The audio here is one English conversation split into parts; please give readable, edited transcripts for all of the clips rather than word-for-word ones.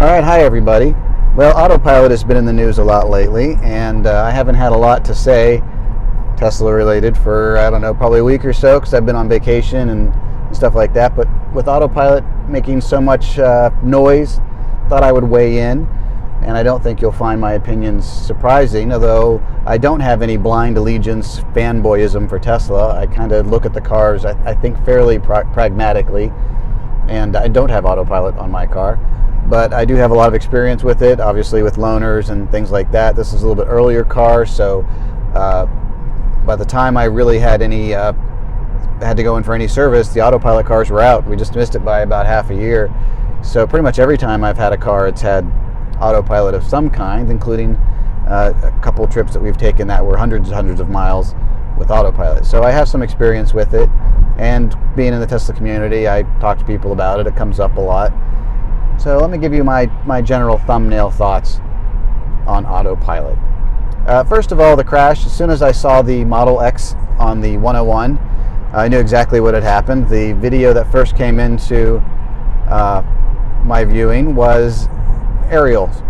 All right, hi everybody. Well, Autopilot has been in the news a lot lately, and I haven't had a lot to say Tesla related for, I don't know, probably a week or so, because I've been on vacation and stuff like that. But with Autopilot making so much noise, thought I would weigh in, and I don't think you'll find my opinions surprising, although I don't have any blind allegiance fanboyism for Tesla. I kind of look at the cars, I think, fairly pragmatically, and I don't have Autopilot on my car. But I do have a lot of experience with it, obviously with loaners and things like that. This is a little bit earlier car, so by the time I really had to go in for any service, the Autopilot cars were out. We just missed it by about half a year. So pretty much every time I've had a car, it's had Autopilot of some kind, including a couple of trips that we've taken that were hundreds and hundreds of miles with Autopilot. So I have some experience with it, and being in the Tesla community, I talk to people about it. It comes up a lot. So let me give you my general thumbnail thoughts on Autopilot. First of all, the crash. As soon as I saw the Model X on the 101, I knew exactly what had happened. The video that first came into my viewing was aerials.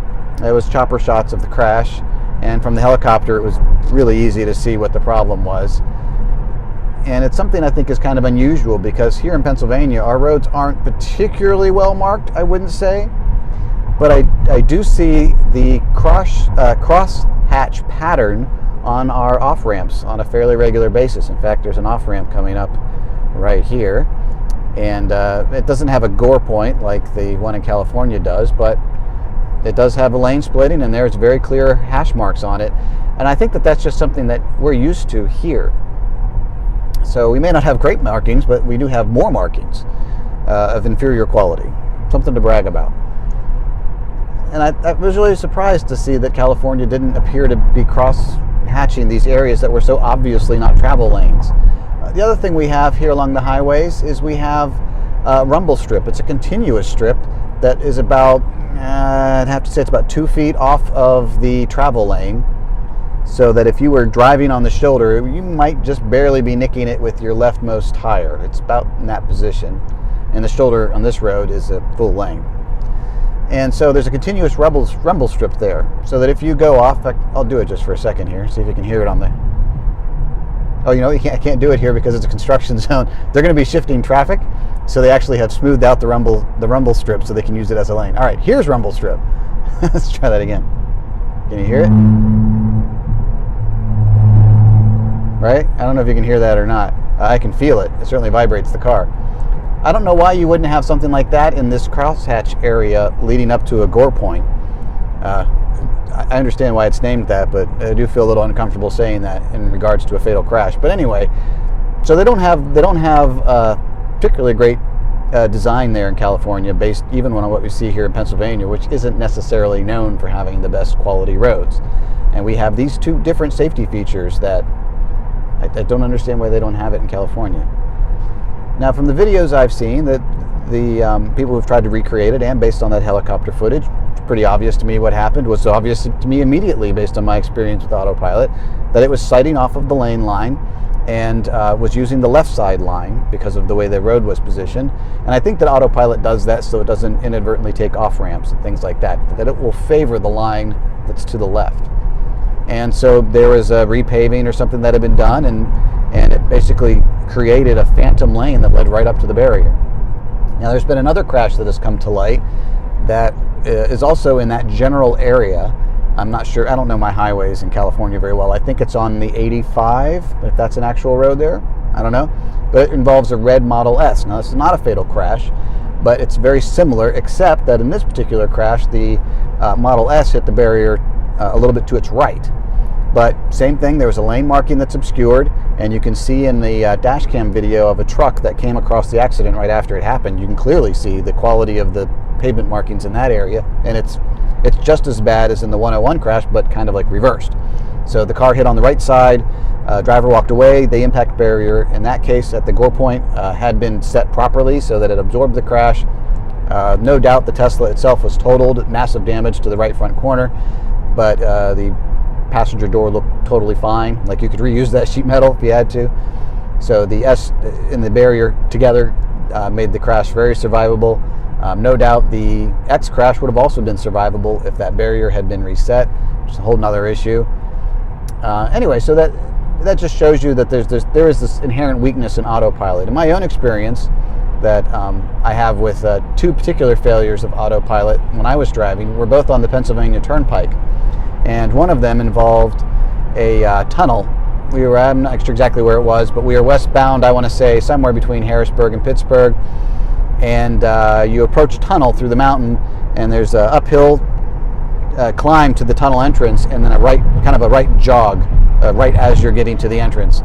It was chopper shots of the crash, and from the helicopter it was really easy to see what the problem was. And it's something I think is kind of unusual, because here in Pennsylvania our roads aren't particularly well marked, I wouldn't say, but I do see the cross hatch pattern on our off ramps on a fairly regular basis. In fact, there's an off ramp coming up right here, and it doesn't have a gore point like the one in California does, but it does have a lane splitting, and there's very clear hash marks on it. And I think that that's just something that we're used to here. So we may not have great markings, but we do have more markings of inferior quality. Something to brag about. And I was really surprised to see that California didn't appear to be cross-hatching these areas that were so obviously not travel lanes. The other thing we have here along the highways is we have a rumble strip. It's a continuous strip that is about, I'd have to say it's about 2 feet off of the travel lane, so that if you were driving on the shoulder, you might just barely be nicking it with your leftmost tire. It's about in that position. And the shoulder on this road is a full length. And so there's a continuous rumble strip there, so that if you go off, I'll do it just for a second here, see if you can hear it on the... Oh, you know, I can't do it here because it's a construction zone. They're going to be shifting traffic, so they actually have smoothed out the rumble strip so they can use it as a lane. All right, here's rumble strip. Let's try that again. Can you hear it? Right? I don't know if you can hear that or not. I can feel it. It certainly vibrates the car. I don't know why you wouldn't have something like that in this crosshatch area leading up to a gore point. I understand why it's named that, but I do feel a little uncomfortable saying that in regards to a fatal crash. But anyway, so they don't have particularly great design there in California, based even on what we see here in Pennsylvania, which isn't necessarily known for having the best quality roads. And we have these two different safety features that I don't understand why they don't have it in California. Now, from the videos I've seen, that the people who've tried to recreate it, and based on that helicopter footage, it's pretty obvious to me what happened. Was obvious to me immediately based on my experience with Autopilot, that it was sighting off of the lane line and was using the left side line because of the way the road was positioned. And I think that Autopilot does that so it doesn't inadvertently take off ramps and things like that, that it will favor the line that's to the left. And so there was a repaving or something that had been done, and it basically created a phantom lane that led right up to the barrier. Now, there's been another crash that has come to light that is also in that general area. I'm not sure, I don't know my highways in California very well. I think it's on the 85, if that's an actual road there. I don't know. But it involves a red Model S. Now, this is not a fatal crash, but it's very similar, except that in this particular crash, the Model S hit the barrier a little bit to its right. But same thing, there was a lane marking that's obscured, and you can see in the dash cam video of a truck that came across the accident right after it happened, you can clearly see the quality of the pavement markings in that area, and it's just as bad as in the 101 crash, but kind of like reversed. So the car hit on the right side, driver walked away, the impact barrier in that case at the gore point had been set properly so that it absorbed the crash. No doubt the Tesla itself was totaled, massive damage to the right front corner, but the passenger door looked totally fine. Like, you could reuse that sheet metal if you had to. So the S and the barrier together made the crash very survivable. No doubt the X crash would have also been survivable if that barrier had been reset, which is a whole nother issue. Anyway, so that just shows you that there is this inherent weakness in autopilot. In my own experience that I have with two particular failures of autopilot when I was driving, were both on the Pennsylvania Turnpike. And one of them involved a tunnel. I'm not sure exactly where it was, but we were westbound, I want to say somewhere between Harrisburg and Pittsburgh. And you approach a tunnel through the mountain, and there's an uphill climb to the tunnel entrance, and then a right jog right as you're getting to the entrance.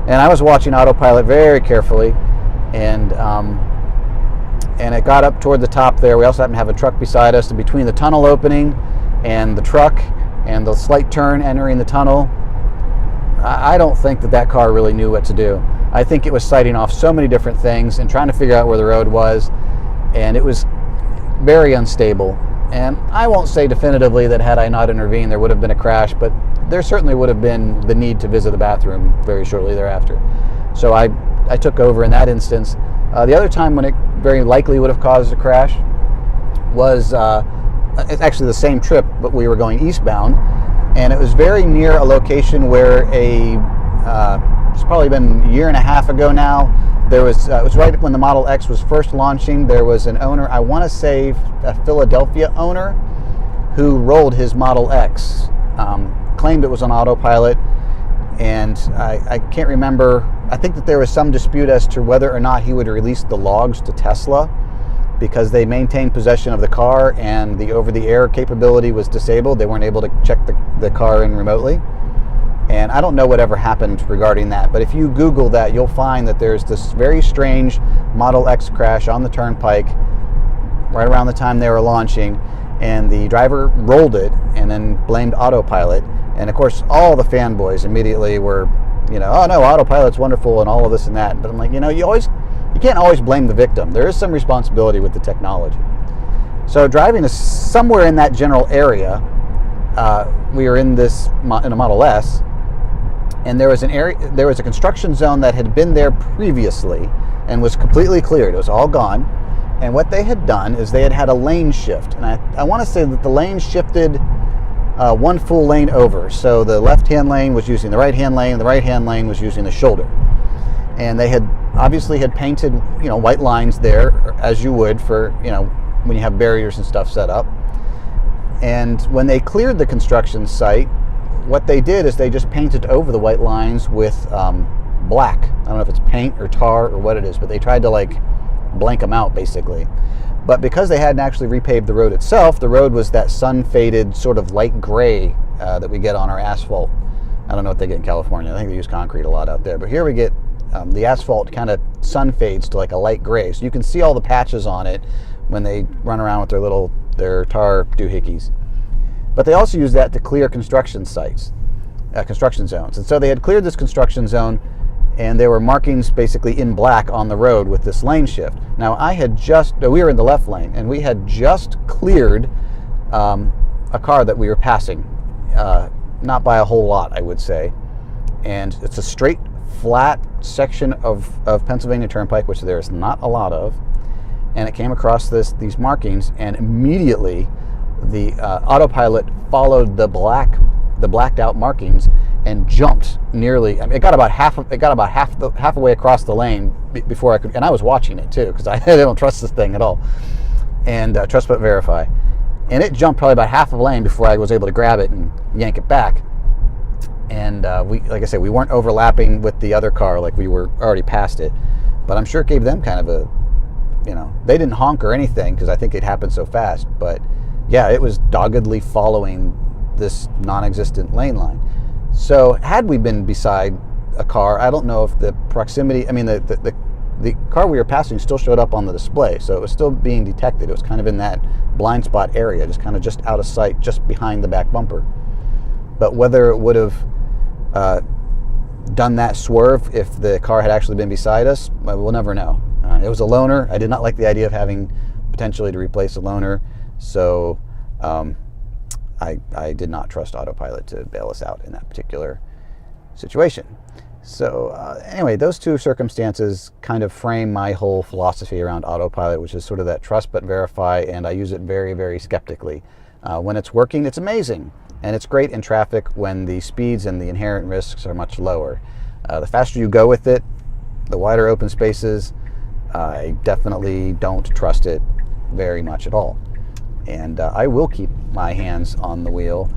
And I was watching autopilot very carefully, and it got up toward the top there. We also happened to have a truck beside us, and between the tunnel opening and the truck and the slight turn entering the tunnel, I don't think that car really knew what to do. I think it was sighting off so many different things and trying to figure out where the road was, and it was very unstable. And I won't say definitively that had I not intervened there would have been a crash, but there certainly would have been the need to visit the bathroom very shortly thereafter. So I took over in that instance. The other time when it very likely would have caused a crash was it's actually the same trip, but we were going eastbound, and it was very near a location where it's probably been a year and a half ago now. It was right when the Model X was first launching. There was an owner, I want to say a Philadelphia owner, who rolled his Model X, claimed it was on autopilot, and I can't remember. I think that there was some dispute as to whether or not he would release the logs to Tesla, because they maintained possession of the car and the over-the-air capability was disabled. They weren't able to check the car in remotely. And I don't know whatever happened regarding that, but if you Google that, you'll find that there's this very strange Model X crash on the Turnpike right around the time they were launching, and the driver rolled it and then blamed autopilot. And of course, all the fanboys immediately were, oh no, autopilot's wonderful and all of this and that. But I'm like, you can't always blame the victim. There is some responsibility with the technology. So driving is somewhere in that general area. We were in a Model S, and there was a construction zone that had been there previously and was completely cleared. It was all gone. And what they had done is they had a lane shift. And I want to say that the lane shifted one full lane over. So the left-hand lane was using the right-hand lane, and the right-hand lane was using the shoulder. And they had obviously painted, white lines there, as you would for, when you have barriers and stuff set up. And when they cleared the construction site, what they did is they just painted over the white lines with black. I don't know if it's paint or tar or what it is, but they tried to blank them out basically. But because they hadn't actually repaved the road itself, the road was that sun-faded sort of light gray that we get on our asphalt. I don't know what they get in California. I think they use concrete a lot out there. But here we get the asphalt kind of sun fades to like a light gray. So you can see all the patches on it when they run around with their tar doohickeys. But they also use that to clear construction sites, construction zones. And so they had cleared this construction zone, and there were markings basically in black on the road with this lane shift. Now we were in the left lane, and we had just cleared a car that we were passing, not by a whole lot, I would say. And it's a straight, flat section of Pennsylvania Turnpike, which there is not a lot of. And it came across these markings, and immediately the autopilot followed the blacked out markings and jumped nearly. It got about halfway across the lane before I could. And I was watching it too, because I don't trust this thing at all. And trust but verify. And it jumped probably about half a lane before I was able to grab it and yank it back. And like I said, we weren't overlapping with the other car, like we were already past it. But I'm sure it gave them kind of they didn't honk or anything because I think it happened so fast. But yeah, it was doggedly following this non-existent lane line. So had we been beside a car, I don't know if the proximity, the car we were passing still showed up on the display, so it was still being detected. It was kind of in that blind spot area, just out of sight, just behind the back bumper. But whether it would have done that swerve if the car had actually been beside us, we'll never know. It was a loaner. I did not like the idea of having potentially to replace a loaner, so I did not trust Autopilot to bail us out in that particular situation. So anyway, those two circumstances kind of frame my whole philosophy around Autopilot, which is sort of that trust but verify, and I use it very, very skeptically. When it's working, it's amazing, and it's great in traffic when the speeds and the inherent risks are much lower. The faster you go with it, the wider open spaces, I definitely don't trust it very much at all. And I will keep my hands on the wheel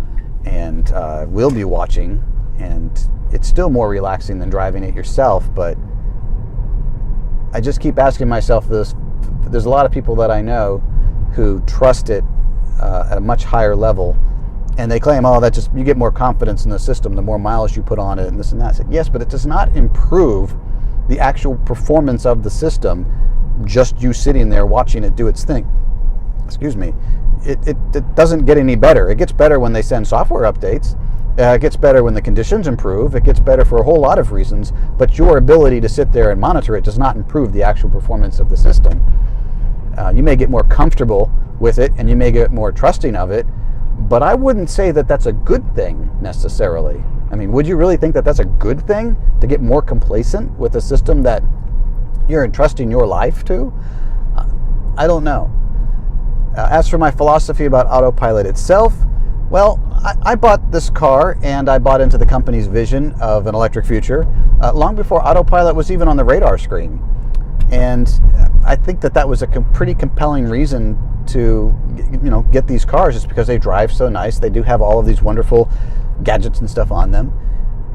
and will be watching, and it's still more relaxing than driving it yourself, but I just keep asking myself this. There's a lot of people that I know who trust it at a much higher level, and they claim, oh, that just, you get more confidence in the system the more miles you put on it and this and that. So, yes, but it does not improve the actual performance of the system, just you sitting there watching it do its thing. Excuse me. It doesn't get any better. It gets better when they send software updates. It gets better when the conditions improve. It gets better for a whole lot of reasons, but your ability to sit there and monitor it does not improve the actual performance of the system. You may get more comfortable with it and you may get more trusting of it, but I wouldn't say that that's a good thing necessarily. I mean, would you really think that that's a good thing, to get more complacent with a system that you're entrusting your life to? I don't know. As for my philosophy about Autopilot itself, well, I bought this car and I bought into the company's vision of an electric future long before Autopilot was even on the radar screen. And I think that that was a pretty compelling reason to, get these cars, just because they drive so nice. They do have all of these wonderful gadgets and stuff on them.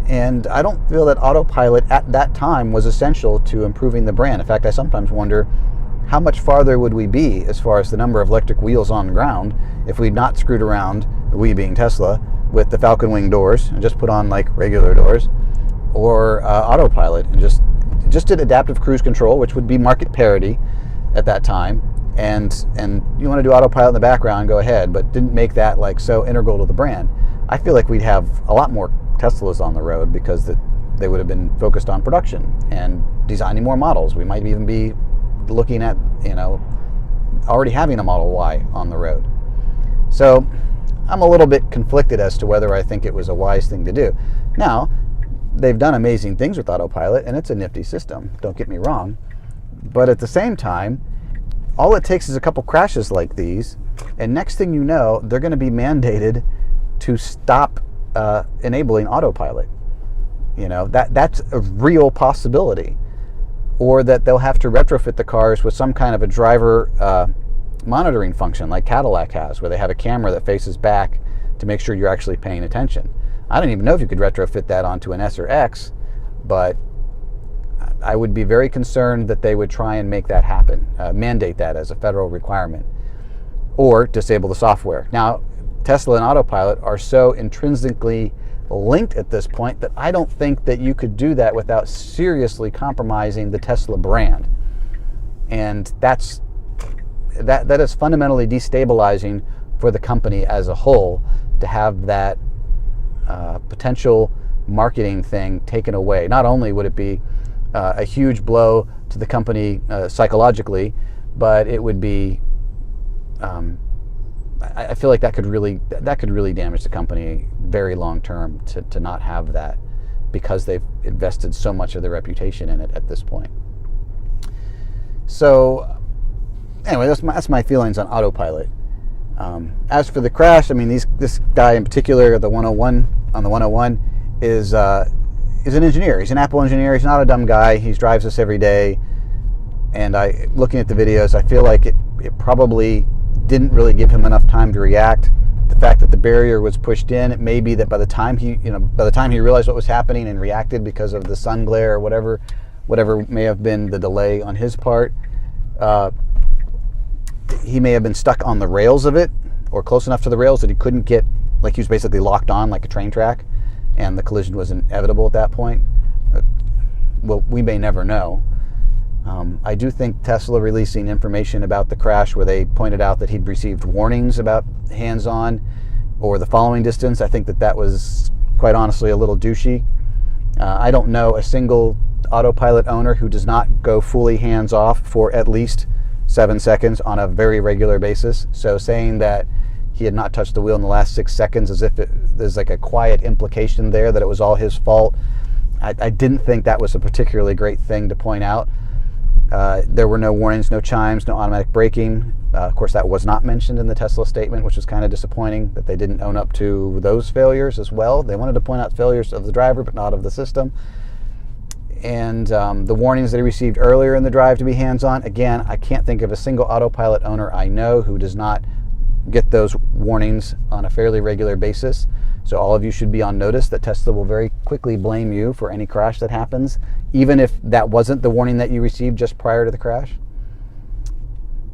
And I don't feel that Autopilot at that time was essential to improving the brand. In fact, I sometimes wonder, how much farther would we be as far as the number of electric wheels on the ground if we'd not screwed around, we being Tesla, with the Falcon Wing doors and just put on like regular doors, or Autopilot and just did adaptive cruise control, which would be market parity at that time. And you want to do Autopilot in the background, go ahead, but didn't make that like so integral to the brand. I feel like we'd have a lot more Teslas on the road because they would have been focused on production and designing more models. We might even be looking at, already having a Model Y on the road. So I'm a little bit conflicted as to whether I think it was a wise thing to do. Now, they've done amazing things with Autopilot, and it's a nifty system, don't get me wrong. But at the same time, all it takes is a couple crashes like these, and next thing you know, they're going to be mandated to stop enabling Autopilot. That's a real possibility. Or that they'll have to retrofit the cars with some kind of a driver monitoring function like Cadillac has, where they have a camera that faces back to make sure you're actually paying attention. I don't even know if you could retrofit that onto an S or X, but I would be very concerned that they would try and make that happen, mandate that as a federal requirement, or disable the software. Now, Tesla and Autopilot are so intrinsically linked at this point that I don't think that you could do that without seriously compromising the Tesla brand. And that is fundamentally destabilizing for the company as a whole, to have that potential marketing thing taken away. Not only would it be a huge blow to the company psychologically, but it would be I feel like that could really damage the company very long term to not have that, because they've invested so much of their reputation in it at this point. So anyway, that's my feelings on Autopilot. As for the crash, I mean, this guy in particular, the 101 is an engineer. He's an Apple engineer. He's not a dumb guy. He drives this every day. And looking at the videos, I feel like it probably didn't really give him enough time to react. The fact that the barrier was pushed in, it may be that by the time he realized what was happening and reacted because of the sun glare or whatever may have been the delay on his part, he may have been stuck on the rails of it, or close enough to the rails that he couldn't get, like he was basically locked on like a train track, and the collision was inevitable at that point. Well, we may never know. I do think Tesla releasing information about the crash where they pointed out that he'd received warnings about hands-on or the following distance, I think that was quite honestly a little douchey. I don't know a single Autopilot owner who does not go fully hands-off for at least 7 seconds on a very regular basis. So saying that he had not touched the wheel in the last 6 seconds as if there's like a quiet implication there that it was all his fault, I didn't think that was a particularly great thing to point out. There were no warnings, no chimes, no automatic braking. Of course, that was not mentioned in the Tesla statement, which was kind of disappointing that they didn't own up to those failures as well. They wanted to point out failures of the driver, but not of the system. And the warnings that he received earlier in the drive to be hands-on, again, I can't think of a single Autopilot owner I know who does not get those warnings on a fairly regular basis. So all of you should be on notice that Tesla will very quickly blame you for any crash that happens, even if that wasn't the warning that you received just prior to the crash.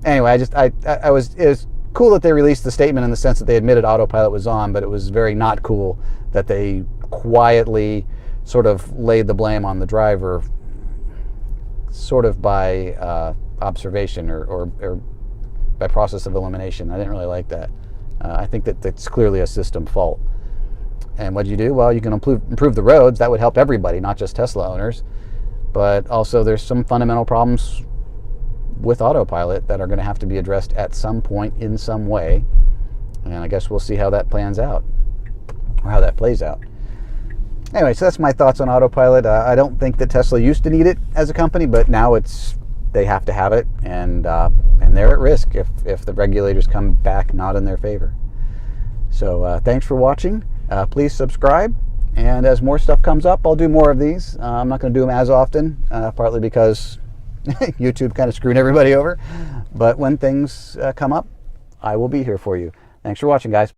Anyway, it was cool that they released the statement in the sense that they admitted Autopilot was on, but it was very not cool that they quietly sort of laid the blame on the driver, sort of by observation or by process of elimination. I didn't really like that. I think that that's clearly a system fault. And what do you do? Well, you can improve the roads. That would help everybody, not just Tesla owners. But also there's some fundamental problems with Autopilot that are going to have to be addressed at some point in some way. And I guess we'll see how that plans out, or how that plays out. Anyway, so that's my thoughts on Autopilot. I don't think that Tesla used to need it as a company, but now they have to have it, and they're at risk if the regulators come back not in their favor. So thanks for watching. Please subscribe, and as more stuff comes up, I'll do more of these. I'm not going to do them as often, partly because YouTube kind of screwed everybody over. But when things come up, I will be here for you. Thanks for watching, guys.